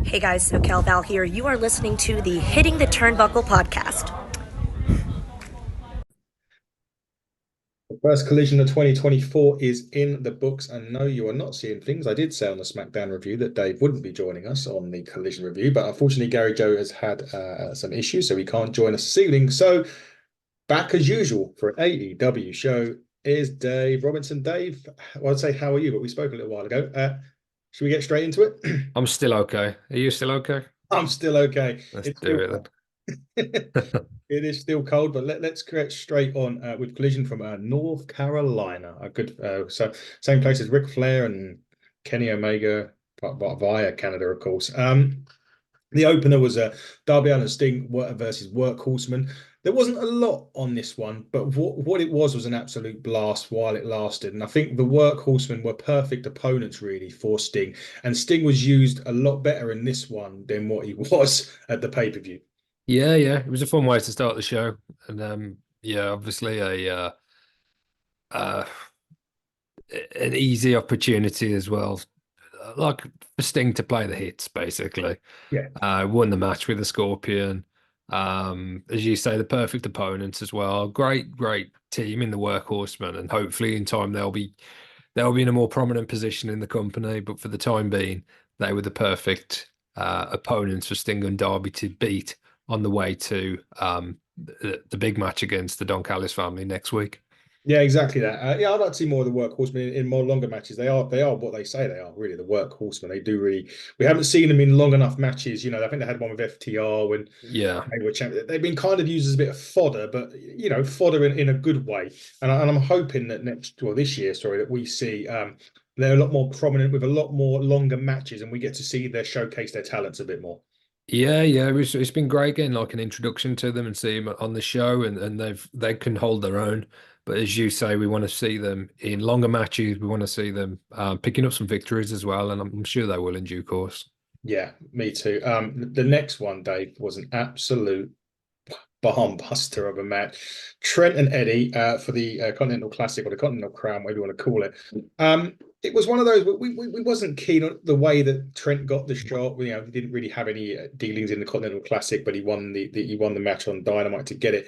Hey guys, SoCal Val here. You are listening to the Hitting the Turnbuckle podcast. The first collision of 2024 is in the books, and no, you are not seeing things. I did say on the SmackDown review that Dave wouldn't be joining us on the collision review, but unfortunately, Gary Joe has had some issues, so he can't join us this evening. So, back as usual for an AEW show is Dave Robinson. Dave, well, I'd say, how are you? But we spoke a little while ago. Should we get straight into it? I'm still okay. Are you still okay? I'm still okay. Let's It's do still it then. It is still cold, but let's get straight on with Collision from North Carolina. A good, so same place as Ric Flair and Kenny Omega, but via Canada, of course. The opener was Darby Allin Sting versus Workhorsemen. There wasn't a lot on this one, but what it was an absolute blast while it lasted. And I think the Workhorsemen were perfect opponents, really, for Sting. And Sting was used a lot better in this one than what he was at the pay-per-view. Yeah. It was a fun way to start the show. And yeah, obviously uh an easy opportunity as well. Like for Sting to play the hits, basically. Yeah. Won the match with the Scorpion. As you say, the perfect opponents as well. Great team in the Workhorsemen, and hopefully in time they'll be in a more prominent position in the company. But for the time being, they were the perfect opponents for Sting and Darby to beat on the way to the big match against the Don Callis family next week. Yeah, exactly that. Yeah, I'd like to see more of the workhorsemen in more longer matches. They are what they say they are, really, the workhorsemen. They do really. We haven't seen them in long enough matches. You know, I think they had one with FTR when Yeah. they were champions. They've been kind of used as a bit of fodder, but fodder in a good way. And I'm hoping that this year, sorry, that we see they're a lot more prominent with a lot more longer matches, and we get to see their showcase their talents a bit more. Yeah. It's been great getting like an introduction to them and see them on the show, and they can hold their own. But as you say, we want to see them in longer matches. We want to see them picking up some victories as well, and I'm sure they will in due course. Yeah, me too. The next one, Dave, was an absolute barn buster of a match. Trent and Eddie for the Continental Classic or the Continental Crown, whatever you want to call it. It was one of those we wasn't keen on the way that Trent got the shot. You know, he didn't really have any dealings in the Continental Classic, but he won the match on Dynamite to get it.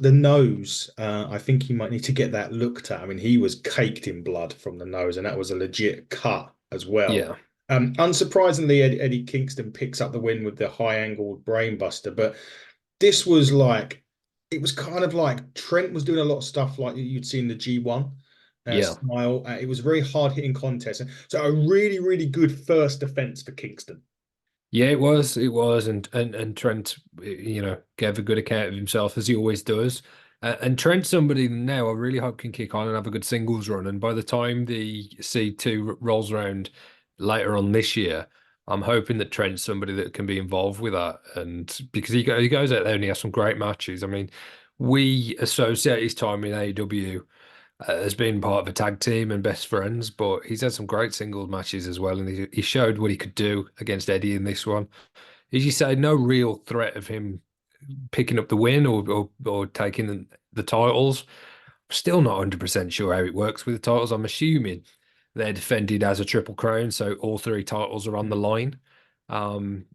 The nose, I think he might need to get that looked at. I mean, he was caked in blood from the nose, and that was a legit cut as well. Yeah. Unsurprisingly, Eddie Kingston picks up the win with the high angled brainbuster, but this was like it was kind of like Trent was doing a lot of stuff like you'd seen the G1 Yeah. style. It was a very hard hitting contest, so a really good first defense for Kingston. Yeah, it was, and Trent, gave a good account of himself as he always does. And Trent's somebody now I really hope can kick on and have a good singles run. And by the time the C2 rolls around later on this year, I'm hoping that Trent's somebody that can be involved with that. And because he goes out there and he has some great matches. I mean, we associate his time in AEW has been part of a tag team and best friends, but he's had some great singles matches as well, and he showed what he could do against Eddie in this one. As you say, no real threat of him picking up the win or taking the titles. Still not 100% sure how it works with the titles. I'm assuming they're defended as a triple crown, so all three titles are on the line. Um,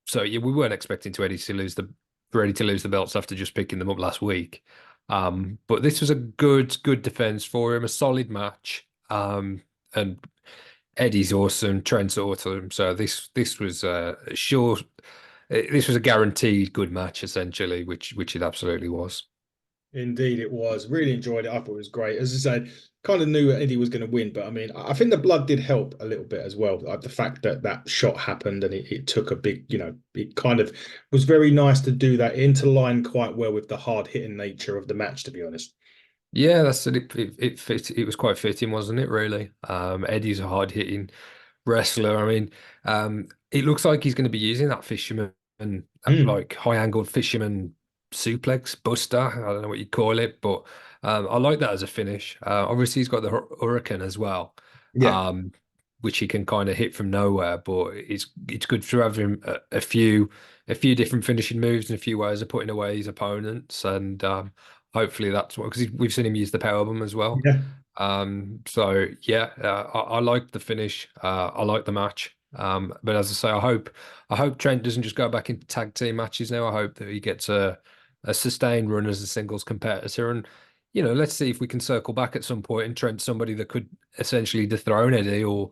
so yeah, we weren't expecting Eddie to lose the belts after just picking them up last week. But this was a good defense for him, a solid match. And Eddie's awesome, Trent's awesome. So this was sure this was a guaranteed good match essentially, which it absolutely was. Indeed, it was. Really enjoyed it. I thought it was great. As I said, kind of knew Eddie was going to win, but I mean, I think the blood did help a little bit as well. Like the fact that that shot happened and it took a big, it kind of was very nice to do that. It interlined quite well with the hard hitting nature of the match, to be honest. Yeah, that's it. It fit. It was quite fitting, wasn't it? Really. Eddie's a hard hitting wrestler. I mean, it looks like he's going to be using that fisherman, Mm, like high angled fisherman suplex buster. I don't know what you call it, but I like that as a finish. Obviously, he's got the hurricane as well, yeah. um, which he can kind of hit from nowhere. But it's good to have him a few different finishing moves and a few ways of putting away his opponents, and hopefully that's what because we've seen him use the powerbomb as well. Yeah. So yeah, I like the finish. I like the match. But as I say, I hope Trent doesn't just go back into tag team matches now. I hope that he gets a sustained run as a singles competitor. And, let's see if we can circle back at some point and Trent somebody that could essentially dethrone Eddie or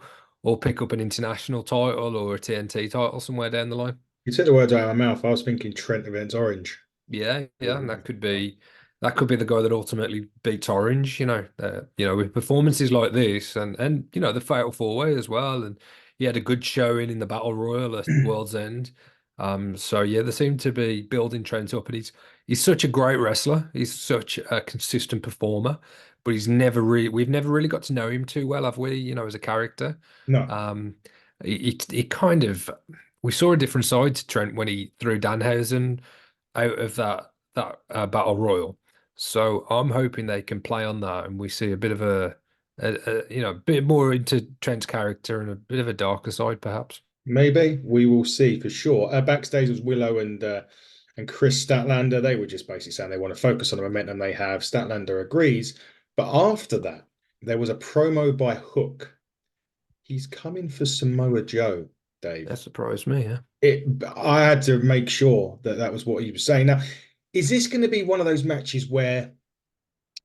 pick up an international title or a TNT title somewhere down the line. You took the words out of my mouth. I was thinking Trent against Orange. Yeah, yeah, and that could be the guy that ultimately beats Orange. With performances like this, and the Fatal 4-Way as well, and he had a good showing in the Battle Royal at World's End. So yeah, they seem to be building Trent up, and he's such a great wrestler. He's such a consistent performer, but we've never really got to know him too well, have we? As a character. No, Um, he kind of we saw a different side to Trent when he threw Danhausen out of that battle royal. So I'm hoping they can play on that, and we see a bit of a bit more into Trent's character and a bit of a darker side, perhaps. maybe we will see for sure. Backstage was Willow and Chris Statlander. They were just basically saying they want to focus on the momentum they have. Statlander agrees, but after that, there was a promo by Hook. He's coming for Samoa Joe, Dave. That surprised me, yeah. I had to make sure that that was what he was saying. Now, is this going to be one of those matches where,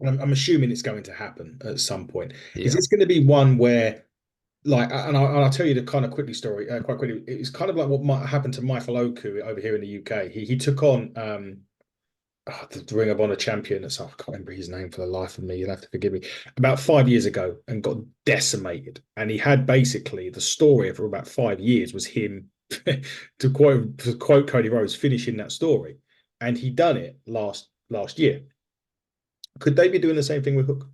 and I'm assuming it's going to happen at some point, is Yeah. this going to be one where, like, and I'll tell you the kind of quickly story, quite quickly. It's kind of like what might happen to Michael Oku over here in the UK. He took on the Ring of Honor champion. I can't remember his name for the life of me. You'll have to forgive me. About 5 years ago, and got decimated. And he had basically the story for about 5 years was him, to quote Cody Rhodes, finishing that story, and he done it last year. Could they be doing the same thing with Hook?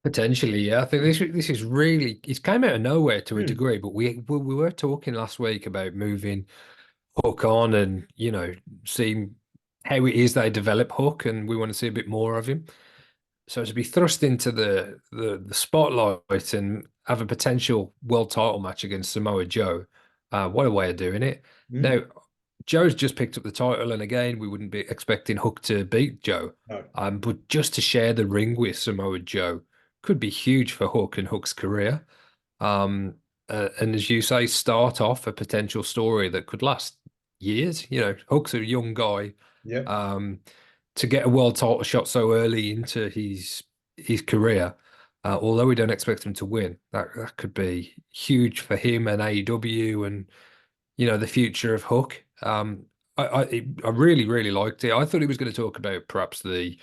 Potentially, yeah. I think this is really it's came out of nowhere to a Hmm. degree, but we were talking last week about moving Hook on and seeing how it is they develop Hook, and we want to see a bit more of him. So to be thrust into the spotlight and have a potential world title match against Samoa Joe, what a way of doing it. Hmm. Now, Joe's just picked up the title, and again, we wouldn't be expecting Hook to beat Joe. No. But just to share the ring with Samoa Joe could be huge for Hook and Hook's career. And as you say, start off a potential story that could last years. Hook's a young guy. Yep. To get a world title shot so early into his career, although we don't expect him to win, that could be huge for him and AEW and the future of Hook. I really really liked it. I thought he was going to talk about perhaps the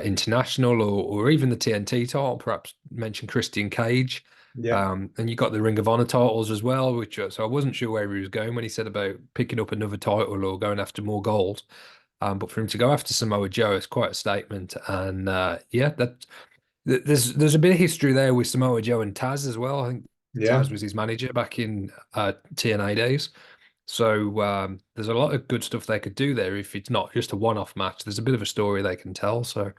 international or even the TNT title, perhaps mention Christian Cage. Yeah. And you got the Ring of Honor titles as well, so I wasn't sure where he was going when he said about picking up another title or going after more gold. But for him to go after Samoa Joe, it's quite a statement. And yeah, there's a bit of history there with Samoa Joe and Taz as well. I think Yeah. Taz was his manager back in TNA days. So there's a lot of good stuff they could do there if it's not just a one-off match. There's a bit of a story they can tell. So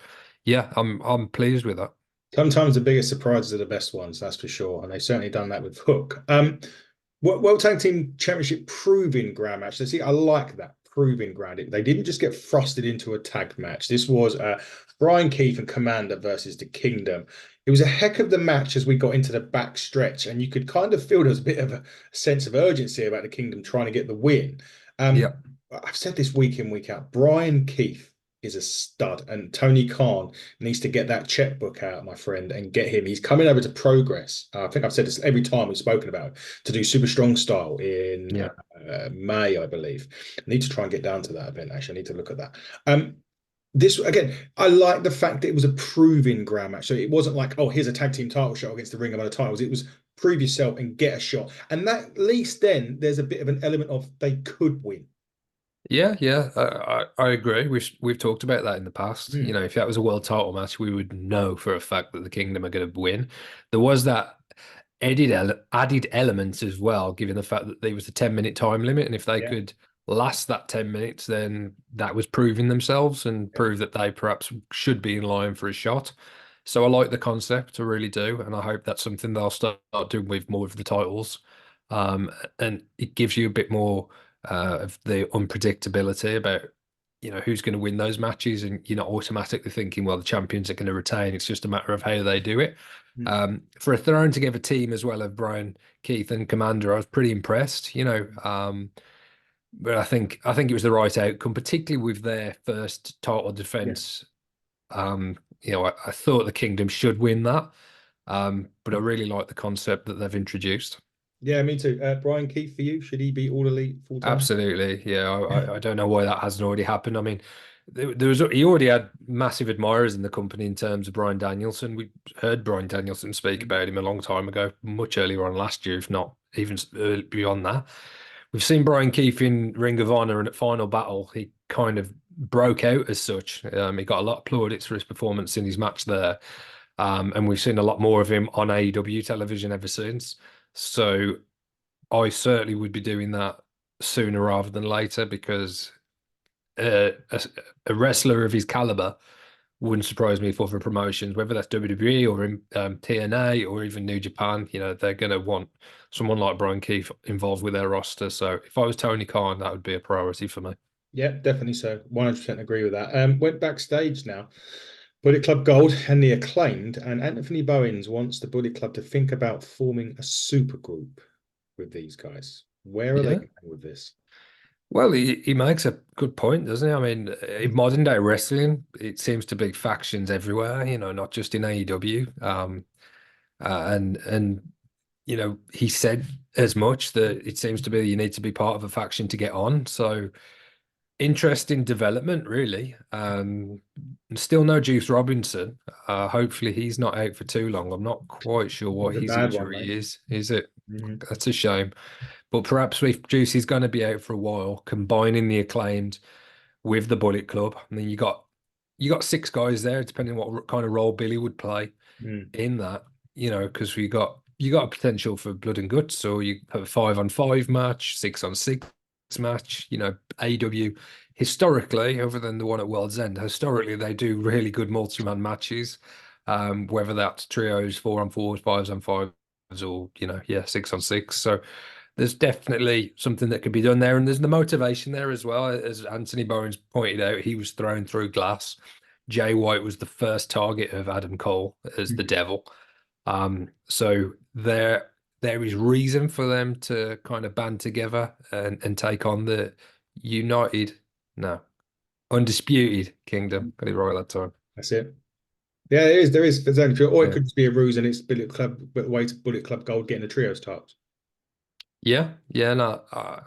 yeah, I'm pleased with that. Sometimes the biggest surprises are the best ones, that's for sure. And they've certainly done that with Hook. World Tag Team Championship proving ground match. So see, I like that proving ground. They didn't just get thrusted into a tag match. This was Bryan Keith and Komander versus the Kingdom. It was a heck of the match as we got into the back stretch, and you could kind of feel there was a bit of a sense of urgency about the Kingdom trying to get the win. Yeah. I've said this week in, week out, Bryan Keith is a stud, and Tony Khan needs to get that checkbook out, my friend, and get him. He's coming over to Progress. I think I've said this every time we've spoken about it, to do Super Strong Style in May, I believe. I need to try and get down to that event. Actually, I need to look at that. This again, I like the fact that it was a proving ground match. So it wasn't like, oh, here's a tag team title shot against the Ring of Honor titles. It was prove yourself and get a shot, and that at least then there's a bit of an element of they could win. Yeah, I agree. We've talked about that in the past. If that was a world title match, we would know for a fact that the Kingdom are going to win. There was that added element as well, given the fact that there was a 10-minute time limit, and if they could last that 10 minutes, then that was proving themselves and prove that they perhaps should be in line for a shot. So I like the concept, I really do, and I hope that's something they'll start doing with more of the titles. And it gives you a bit more of the unpredictability about who's going to win those matches, and you're not automatically thinking, well, the champions are going to retain. It's just a matter of how they do it. For a thrown together team as well of Bryan, Keith, and Komander, I was pretty impressed. But I think it was the right outcome, particularly with their first title Yeah. defense. I thought the Kingdom should win that, but I really like the concept that they've introduced. Yeah, me too. Bryan Keith for you, should he be all elite full time? Absolutely, yeah. I don't know why that hasn't already happened. I mean, he already had massive admirers in the company in terms of Bryan Danielson. We heard Bryan Danielson speak about him a long time ago, much earlier on last year, if not even beyond that. We've seen Bryan Keith in Ring of Honor, and at Final Battle, he kind of broke out as such. He got a lot of plaudits for his performance in his match there. And we've seen a lot more of him on AEW television ever since. So I certainly would be doing that sooner rather than later, because a wrestler of his caliber wouldn't surprise me if other promotions, whether that's WWE or TNA or even New Japan, they're going to want someone like Bryan Keith involved with their roster. So if I was Tony Khan, that would be a priority for me. Yeah, definitely so. 100% agree with that. Went backstage now. Bullet Club Gold and the Acclaimed, and Anthony Bowens wants the Bullet Club to think about forming a super group with these guys. Where are they Yeah. going with this? Well, he makes a good point, doesn't he? I mean, in modern day wrestling, it seems to be factions everywhere, not just in AEW. And he said as much, that it seems to be you need to be part of a faction to get on. So interesting development, really. Still no Juice Robinson. Hopefully he's not out for too long. I'm not quite sure what It's a his bad one, injury mate. is it? Mhm. That's a shame. But perhaps if Juice is going to be out for a while, combining the Acclaimed with the Bullet Club, I mean, you got six guys there, depending on what kind of role Billy would play Mm. in that. Because you got a potential for blood and guts, or you have a 5-on-5 match, 6-on-6 match. AW historically, other than the one at World's End, historically they do really good multi-man matches. Whether that's trios, 4-on-4s, 5s-on-5s, or 6-on-6. So there's definitely something that could be done there, and there's the motivation there as well. As Anthony Bowens pointed out, he was thrown through glass. Jay White was the first target of Adam Cole as the devil. So there is reason for them to kind of band together and take on the undisputed Kingdom. Got it right that time. That's it. Yeah, it is. There is. There's only two. Or it Yeah. could just be a ruse and it's Bullet Club, but wait, Bullet Club Gold getting the trios titles. Yeah, no,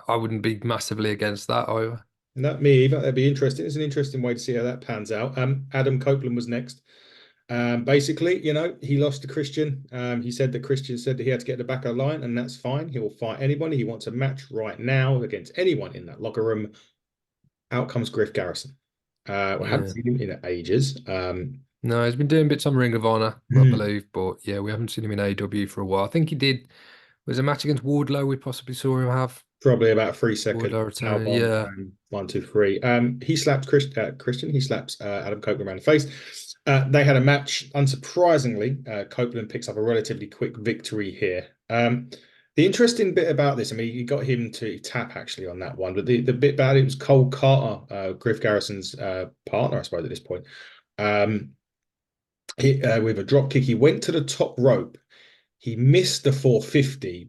I wouldn't be massively against that either. Not me either. That'd be interesting. It's an interesting way to see how that pans out. Adam Copeland was next. Basically, he lost to Christian. He said that Christian said that he had to get the back of the line, and that's fine. He will fight anybody. He wants a match right now against anyone in that locker room. Out comes Griff Garrison. We haven't Yeah. seen him in ages. No, he's been doing bits on Ring of Honor, I believe, but yeah, we haven't seen him in AEW for a while. I think he did. Was a match against Wardlow we possibly saw him have. Probably about 3 seconds. Wardlow Power return, bomb. yeah. 1, 2, 3. He slaps Christian. He slaps Adam Copeland around the face. They had a match. Unsurprisingly, Copeland picks up a relatively quick victory here. The interesting bit about this, I mean, you got him to tap actually on that one, but the bit about it was Cole Carter, Griff Garrison's partner, I suppose, at this point. With a drop kick, he went to the top rope. He missed the 450,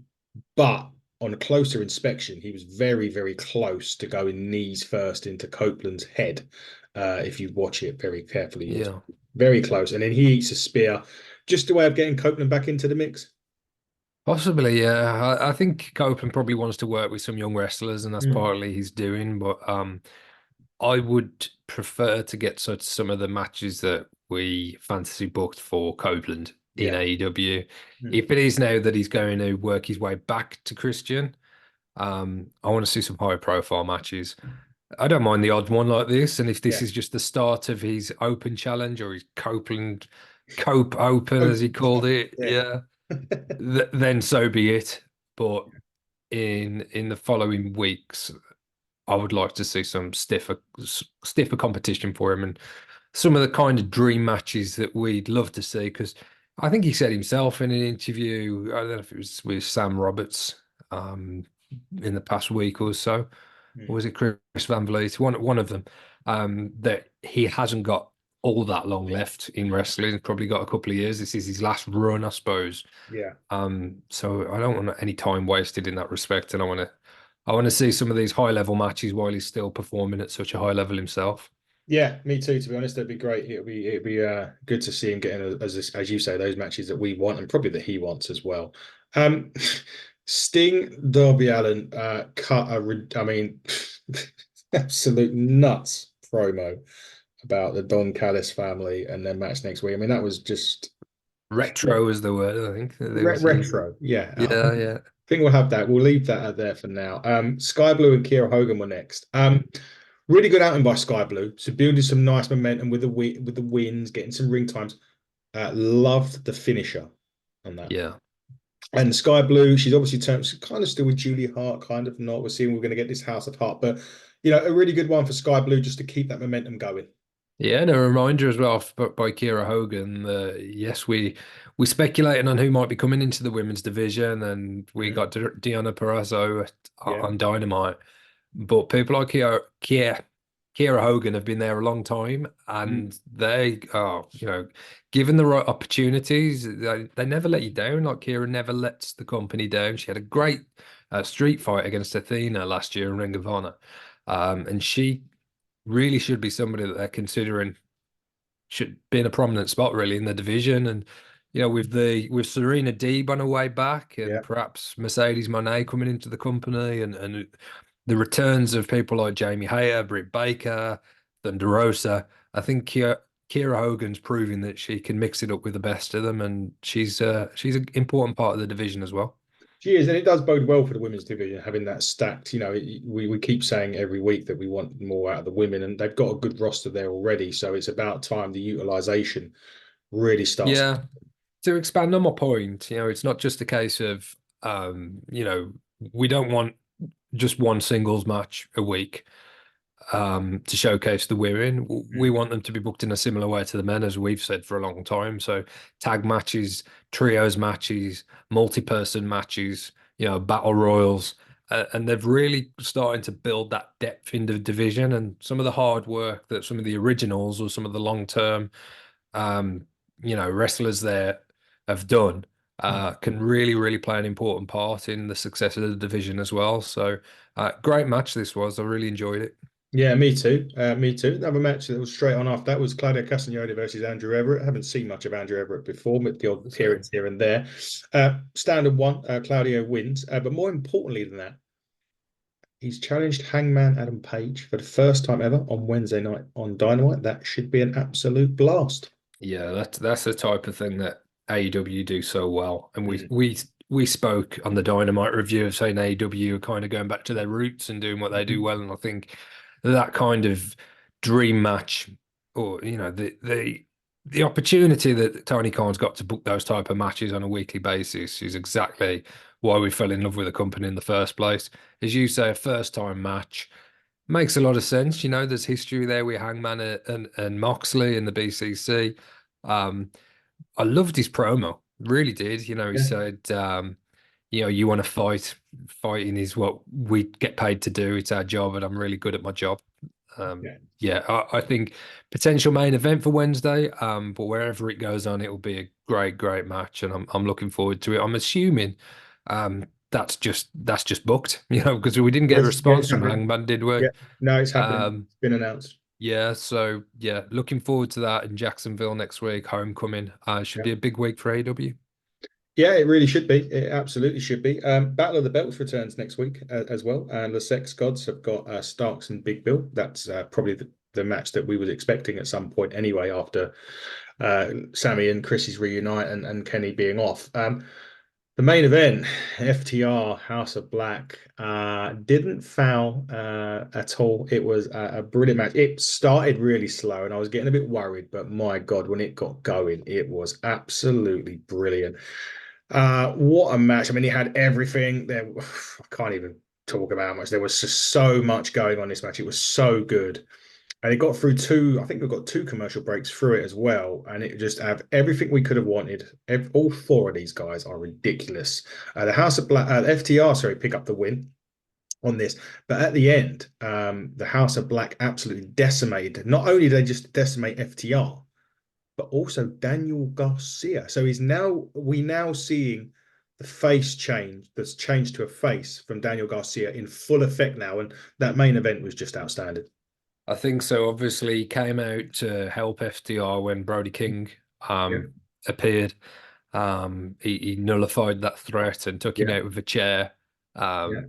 but on a closer inspection, he was very, very close to going knees first into Copeland's head. If you watch it very carefully, Yeah. very close. And then he eats a spear. Just a way of getting Copeland back into the mix. Possibly, yeah. I think Copeland probably wants to work with some young wrestlers, and that's partly he's doing. But I would prefer to get some of the matches that we fantasy booked for Copeland in AEW. If it is now that he's going to work his way back to Christian, I want to see some high profile matches. I don't mind the odd one like this, and if this is just the start of his open challenge or his Copeland Cope Open, as he called it, then so be it. But in the following weeks, I would like to see some stiffer competition for him, and some of the kind of dream matches that we'd love to see. Because I think he said himself in an interview, I don't know if it was with Sam Roberts, in the past week or so, or was it Chris Van Vliet? One of them, that he hasn't got all that long left in wrestling. He's probably got a couple of years. This is his last run, I suppose. Yeah. So I don't want any time wasted in that respect, and I want to see some of these high level matches while he's still performing at such a high level himself. Yeah, me too. To be honest, that'd be great. It'd be good to see him getting as you say those matches that we want and probably that he wants as well. Um, Sting Darby Allin cut I mean, absolute nuts promo about the Don Callis family and their match next week. I mean, that was just Retro is the word, I think that they were saying. retro. Yeah, Yeah, yeah. think we'll have that. We'll leave that out there for now. Sky Blue and Kiera Hogan were next. Really good outing by Sky Blue. So building some nice momentum with the wins, getting some ring times. Loved the finisher on that. Yeah. And Sky Blue, she's obviously turned kind of still with Julia Hart, kind of not. We're seeing we're going to get this House of Heart, but a really good one for Sky Blue just to keep that momentum going. Yeah, and a reminder as well by Kiera Hogan. Yes, we speculating on who might be coming into the women's division, and we got Deonna Purrazzo Yeah. on Dynamite. But people like Kiera Hogan have been there a long time, and they are, given the right opportunities, they never let you down. Like Kiera never lets the company down. She had a great street fight against Athena last year in Ring of Honor, and she really should be somebody that they're considering should be in a prominent spot really in the division. And with Serena Deeb on her way back, and perhaps Mercedes Moné coming into the company, and the returns of people like Jamie Hayter, Britt Baker, Thunder Rosa, I think Kiera Hogan's proving that she can mix it up with the best of them, and she's an important part of the division as well. She is, and it does bode well for the women's division having that stacked. We keep saying every week that we want more out of the women, and they've got a good roster there already. So it's about time the utilization really starts. Yeah, to expand on my point, it's not just a case of we don't want just one singles match a week to showcase the women. We want them to be booked in a similar way to the men, as we've said for a long time. So tag matches, trios matches, multi-person matches, battle royals, and they've really starting to build that depth in the division. And some of the hard work that some of the originals or some of the long-term, wrestlers there have done can really, really play an important part in the success of the division as well. So great match this was. I really enjoyed it. Yeah, me too. Me too. Another match that was straight on after that was Claudio Castagnoli versus Andrew Everett. I haven't seen much of Andrew Everett before, but the odd appearance here and there. Standard one, Claudio wins. But more importantly than that, he's challenged Hangman Adam Page for the first time ever on Wednesday night on Dynamite. That should be an absolute blast. Yeah, that's the type of thing that AEW do so well. And we spoke on the Dynamite review of saying AEW are kind of going back to their roots and doing what they do well. And I think that kind of dream match, or the opportunity that Tony Khan's got to book those type of matches on a weekly basis is exactly why we fell in love with the company in the first place. As you say, a first time match makes a lot of sense. There's history there with Hangman and Moxley and the BCC. I loved his promo, really did. He said, you want to fight. Fighting is what we get paid to do. It's our job, and I'm really good at my job. I think potential main event for Wednesday. But wherever it goes on, it will be a great, great match, and I'm looking forward to it. I'm assuming that's just booked, because we didn't get a response from Hangman, did we? Yeah, no, it's happening. It's been announced. Yeah, so looking forward to that in Jacksonville next week. Homecoming should be a big week for AEW. Yeah, it really should be. It absolutely should be. Battle of the Belts returns next week as well, and the Sex Gods have got Starks and Big Bill. That's probably the match that we was expecting at some point anyway, after Sammy and Chrissy's reunite and Kenny being off. The main event, FTR House of Black, didn't foul at all. It was a brilliant match. It started really slow, and I was getting a bit worried, but my God, when it got going, it was absolutely brilliant. What a match. I mean, it had everything there. I can't even talk about how much. There was just so much going on this match. It was so good. And it got through I think we've got two commercial breaks through it as well. And it just had everything we could have wanted. All four of these guys are ridiculous. The House of Black, FTR, sorry, pick up the win. on this. But at the end, the House of Black absolutely decimated. Not only did they just decimate FTR, but also Daniel Garcia. So we now seeing the face change that's changed to a face from Daniel Garcia in full effect now. And that main event was just outstanding. I think so. Obviously, he came out to help FTR when Brody King Yeah. appeared. He nullified that threat and took him Yeah. out with a chair. Yeah.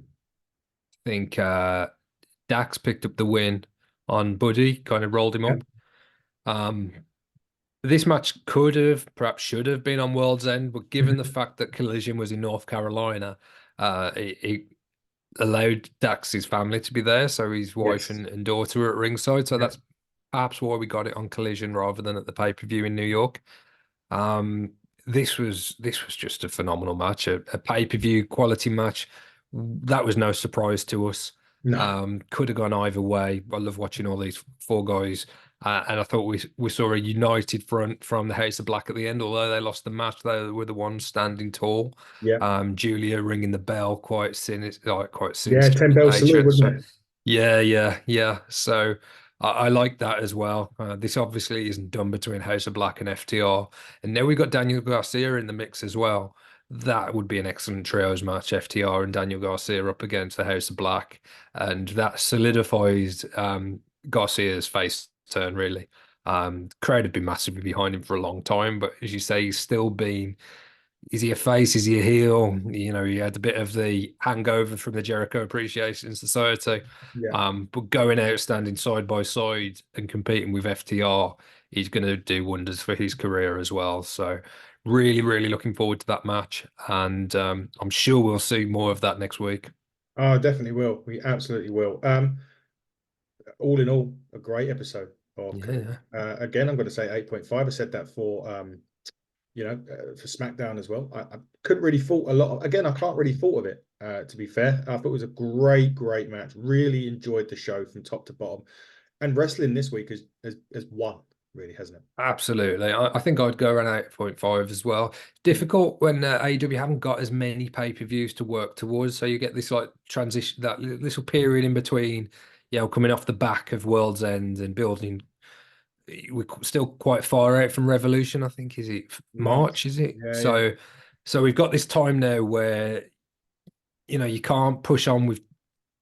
I think Dax picked up the win on Buddy, kind of rolled him Yeah. up. Um, this match could have, perhaps should have been on World's End, but given the fact that Collision was in North Carolina, it allowed Dax's family to be there, so his wife Yes. and daughter were at ringside. So Yeah. that's perhaps why we got it on Collision rather than at the pay-per-view in New York. Um, this was just a phenomenal match, a pay-per-view quality match. That was no surprise to us. No. Could have gone either way. I love watching all these four guys, and I thought we saw a united front from the House of Black at the end. Although they lost the match, they were the ones standing tall. Yeah. Julia ringing the bell, quite quite Yeah. sinister 10 in bell salute, nature. wasn't So it? yeah. So I like that as well. This obviously isn't done between House of Black and FTR, and now we've got Daniel Garcia in the mix as well. That would be an excellent trios match, FTR and Daniel Garcia up against the House of Black, and that solidifies Garcia's face turn really. Crowd have been massively behind him for a long time, but as you say, he's still been. Is he a face? Is he a heel? You know, he had a bit of the hangover from the Jericho Appreciation Society. Yeah. But going out, standing side by side and competing with FTR, he's going to do wonders for his career as well. So really, really looking forward to that match. And I'm sure we'll see more of that next week. Oh, definitely will. We absolutely will. All in all, a great episode of Yeah. again, I'm going to say 8.5. I said that for for SmackDown as well. I couldn't really fault a lot. Again, I can't really fault of it. To be fair, I thought it was a great match. Really enjoyed the show from top to bottom, and wrestling this week has won, really, hasn't it? Absolutely. I think I'd go around 8.5 as well. Difficult when AEW haven't got as many pay-per-views to work towards. So you get this like transition, that little period in between, coming off the back of World's End and building. We're still quite far out from Revolution. I think, is it March? Is it? Yeah, yeah. So we've got this time now where, you can't push on with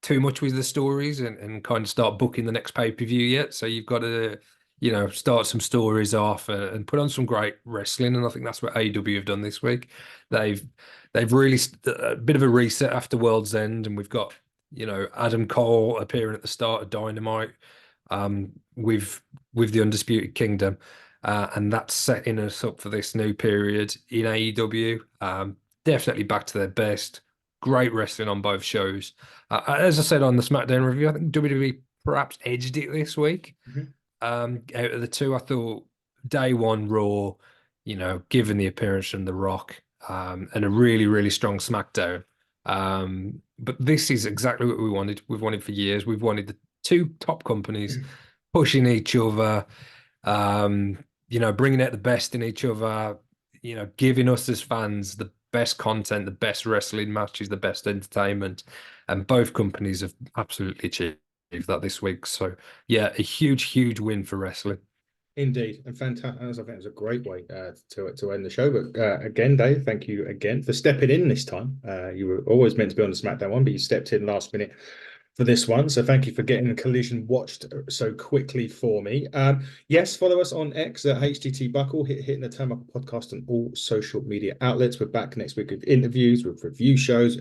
too much with the stories and kind of start booking the next pay-per-view yet. So you've got to, start some stories off and put on some great wrestling. And I think that's what AEW have done this week. They've really a bit of a reset after World's End, and we've got, Adam Cole appearing at the start of Dynamite, with the Undisputed Kingdom. And that's setting us up for this new period in AEW. Definitely back to their best. Great wrestling on both shows. As I said on the SmackDown review, I think WWE perhaps edged it this week. Out of the two, I thought day one Raw, given the appearance from The Rock, and a really, really strong SmackDown. But this is exactly what we wanted. We've wanted for years. We've wanted the two top companies pushing each other, bringing out the best in each other, giving us as fans the best content, the best wrestling matches, the best entertainment. And both companies have absolutely achieved that this week. So, yeah, a huge win for wrestling. Indeed, and fantastic. I think it was a great way to end the show. But again, Dave, thank you again for stepping in this time. You were always meant to be on the SmackDown one, but you stepped in last minute for this one. So thank you for getting Collision watched so quickly for me. Yes, follow us on X at HTT Buckle, hitting the Turnbuckle podcast on all social media outlets. We're back next week with interviews, with review shows.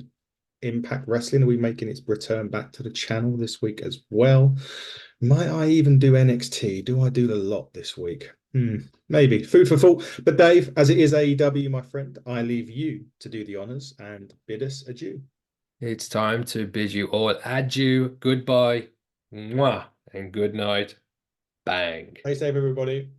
Impact Wrestling will be making its return back to the channel this week as well. Might I even do NXT? Do I do the lot this week? Maybe. Food for thought. But Dave, as it is AEW, my friend, I leave you to do the honors and bid us adieu. It's time to bid you all adieu, goodbye, mwah, and good night. Bang. Stay safe, everybody.